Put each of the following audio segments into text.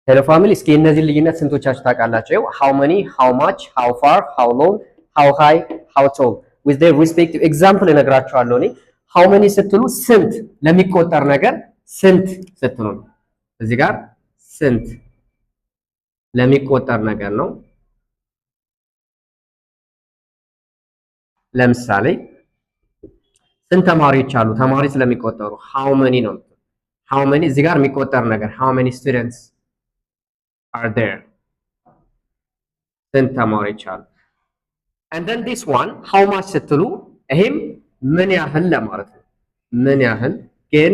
ሄሎ ፋሚሊ እስኪ እነዚህ ልዩነት ስንቶቻችሁ ታውቃላችሁ? how many, how much, how far, how long, how high, how tall with their respective example እነግራችኋለሁ። እኔ how many ስትሉ ስንት ለሚቆጠር ነገር ስንት ስትሉ ነው። እዚህ ጋር ስንት ለሚቆጠር ነገር ነው። ለምሳሌ ስንት ተማሪዎች አሉ? ተማሪ ስለሚቆጠሩ how many ነው። how many እዚህ ጋር የሚቆጠር ነገር how many students are there? ስንት ተማሪዎች አሉ? and then this one how much ስትሉ ይሄም ምን ያህል ለማለት ነው። ምን ያህል ግን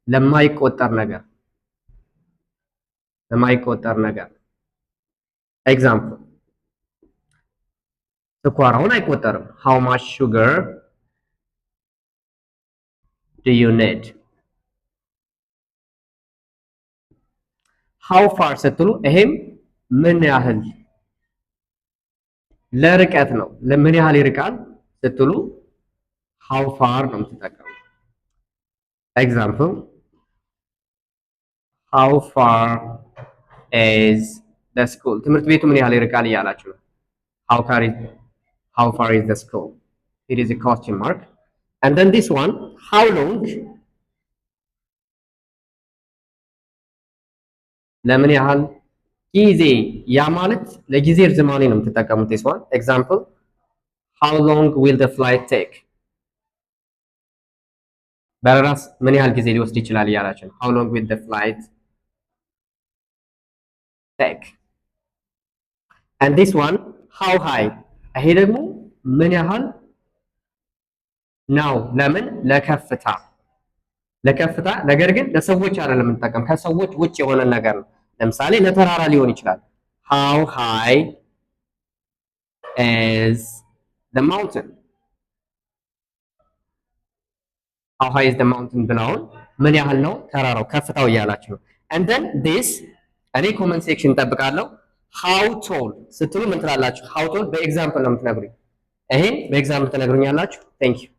ለማይቆጠር ነገር ኤግዛምፕል ስኳር አሁን አይቆጠርም። how much sugar do you need? how far ስትሉ ይሄም ምን ያህል ለርቀት ነው። ለምን ያህል ይርቃል ስትሉ how far ነው የምትጠቀሙ። ኤግዛምፕል how far is the school? ትምህርት ቤቱ ምን ያህል ይርቃል እያላችሁ ነው። how far is the school? It is a question mark. And then this one how long ለምን ያህል ጊዜ ያ ማለት ለጊዜ ርዝማኔ ነው የምትጠቀሙት። this one example how long will the flight take? በረራስ ምን ያህል ጊዜ ሊወስድ ይችላል እያላችሁ ነው። how long will the flight take? and this one how high ይሄ ደግሞ ምን ያህል ነው። ለምን ለከፍታ ነገር ግን ለሰዎች አይደለም የምንጠቀም ከሰዎች ውጭ የሆነ ነገር ነው። ለምሳሌ ለተራራ ሊሆን ይችላል። how high is the mountain? how high is the mountain ብለውን ምን ያህል ነው ተራራው ከፍታው እያላችሁ ነው። and then this እኔ ኮመንት ሴክሽን ጠብቃለሁ። how tall ስትሉ ምን ትላላችሁ? how tall በኤግዛምፕል ነው የምትነግሩኝ። ይሄን በኤግዛምፕል ትነግሩኛላችሁ። thank you